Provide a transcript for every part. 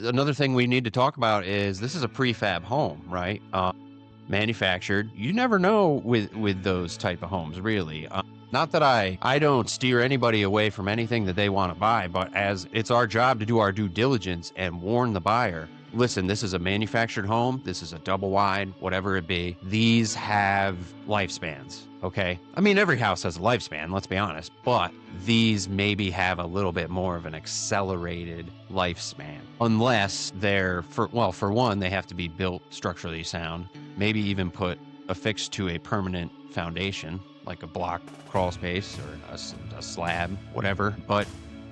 another thing we need to talk about is this is a prefab home, right? Manufactured. You never know with those type of homes, really. Not that I don't steer anybody away from anything that they want to buy, but as it's our job to do our due diligence and warn the buyer, listen, this is a manufactured home. This is a double wide, whatever it be. These have lifespans, okay? I mean, every house has a lifespan, let's be honest, but these maybe have a little bit more of an accelerated lifespan, unless they're, for one, they have to be built structurally sound, maybe even put affixed to a permanent foundation, like a block crawl space or a slab, whatever.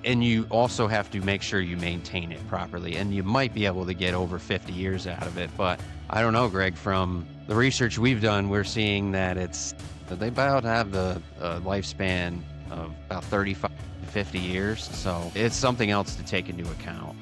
And you also have to make sure you maintain it properly. And you might be able to get over 50 years out of it. But I don't know, Greg, from the research we've done, we're seeing that they about have the lifespan of about 35 to 50 years. So it's something else to take into account.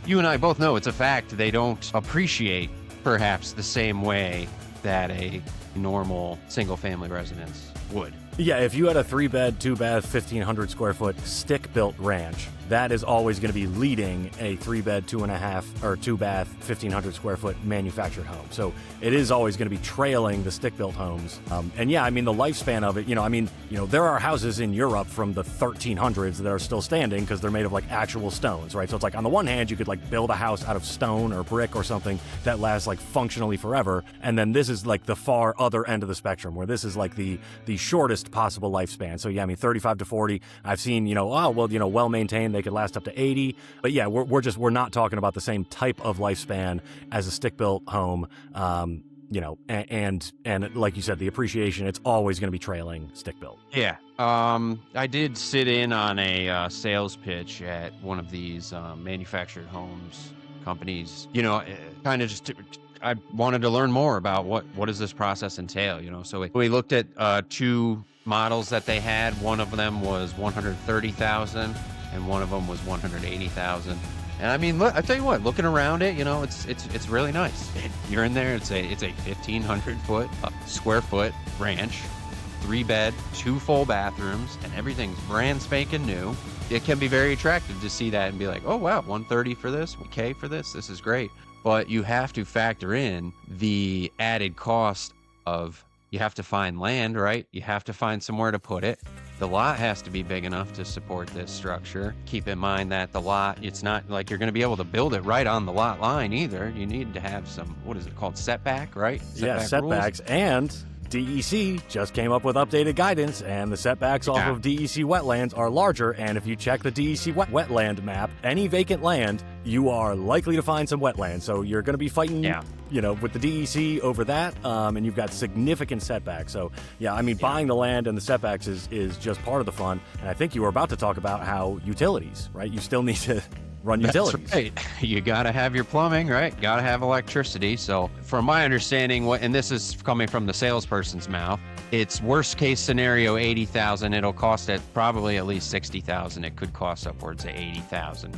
You and I both know it's a fact. They don't appreciate perhaps the same way that a normal single-family residence would. Yeah, if you had a 3-bed, 2-bath, 1,500 square foot stick-built ranch, that is always going to be leading a 3-bed, 2.5 or 2-bath, 1,500 square foot manufactured home. So it is always going to be trailing the stick-built homes. And yeah, I mean, the lifespan of it, there are houses in Europe from the 1300s that are still standing because they're made of like actual stones, right? So it's like on the one hand, you could like build a house out of stone or brick or something that lasts like functionally forever. And then this is like the far other end of the spectrum where this is like the shortest possible lifespan. So yeah, I mean, 35 to 40, I've seen, well-maintained, they could last up to 80. But yeah, we're not talking about the same type of lifespan as a stick-built home. And like you said, the appreciation, it's always going to be trailing stick-built. Yeah. I did sit in on a sales pitch at one of these manufactured homes companies, kind of just I wanted to learn more about what does this process entail, So we looked at 2 models that they had. One of them was 130,000 and one of them was 180,000. And I mean, look, I tell you what, looking around it, it's really nice. You're in there, it's a 1,500 square foot ranch, 3-bed, 2 full bathrooms, and everything's brand spanking new. It can be very attractive to see that and be like, oh wow, 130 for this, okay for this is great. But you have to factor in the added cost of, you have to find land, right? You have to find somewhere to put it. The lot has to be big enough to support this structure. Keep in mind that the lot, it's not like you're going to be able to build it right on the lot line either. You need to have some, what is it called? Setback, right? Setbacks. And DEC just came up with updated guidance, and the setbacks off of DEC wetlands are larger. And if you check the DEC wetland map, any vacant land, you are likely to find some wetlands. So you're going to be fighting, with the DEC over that, and you've got significant setbacks. So yeah, I mean, buying the land and the setbacks is just part of the fun. And I think you were about to talk about how utilities, right? You still need to run utilities. That's right. You got to have your plumbing, right? Got to have electricity. So from my understanding, and this is coming from the salesperson's mouth, it's worst case scenario 80,000. It'll cost it probably at least 60,000. It could cost upwards of 80,000,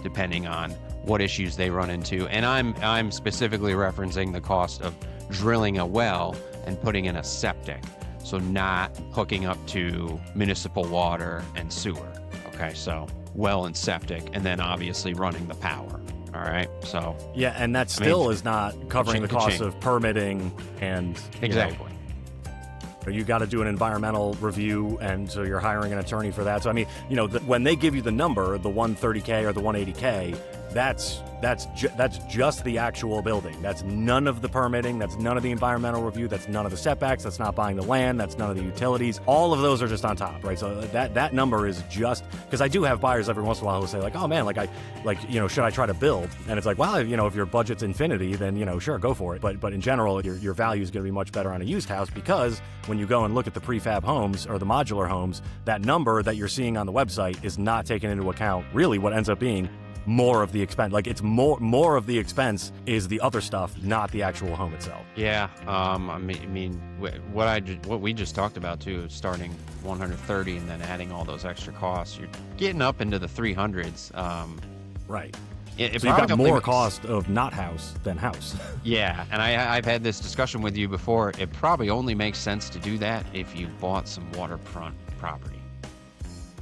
depending on what issues they run into. And I'm specifically referencing the cost of drilling a well and putting in a septic. So not hooking up to municipal water and sewer. Okay, so well and septic, and then obviously running the power. All right, so yeah, and that still is not covering the cost of permitting and exactly. You got to do an environmental review, and so you're hiring an attorney for that. So I mean, when they give you the number, the 130K or the 180K, that's just the actual building. That's none of the permitting. That's none of the environmental review. That's none of the setbacks. That's not buying the land. That's none of the utilities. All of those are just on top, right? So that number is just, because I do have buyers every once in a while who say like, oh man, should I try to build? And it's like, well, if your budget's infinity, then sure, go for it. But in general, your value is going to be much better on a used house, because when you go and look at the prefab homes or the modular homes, that number that you're seeing on the website is not taking into account really what ends up being more of the expense. Like, it's more of the expense is the other stuff, not the actual home itself. Yeah. I mean, what we just talked about too, starting 130 and then adding all those extra costs, you're getting up into the 300s. Right. So you've got more cost of not house than house. Yeah, and I've had this discussion with you before. It probably only makes sense to do that if you bought some waterfront property.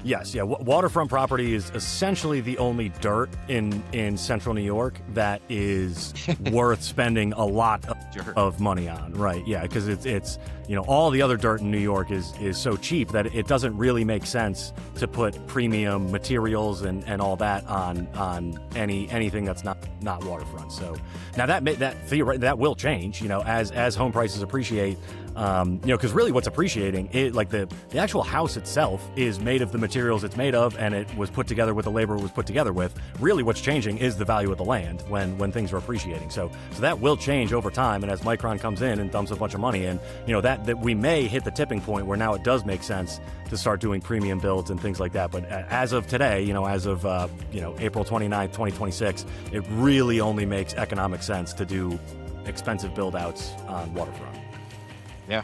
Yes, yeah. Waterfront property is essentially the only dirt in central New York that is worth spending a lot of money on, right? Yeah, because it's all the other dirt in New York is so cheap that it doesn't really make sense to put premium materials and all that on anything that's not waterfront. So now that will change, as home prices appreciate. Because really what's appreciating the actual house itself is made of the materials it's made of, and it was put together with the labor it was put together with. Really what's changing is the value of the land when things are appreciating. So that will change over time, and as Micron comes in and dumps a bunch of money in, that we may hit the tipping point where now it does make sense to start doing premium builds and things like that. But as of today, as of April 29th, 2026, it really only makes economic sense to do expensive build outs on waterfront. Yeah.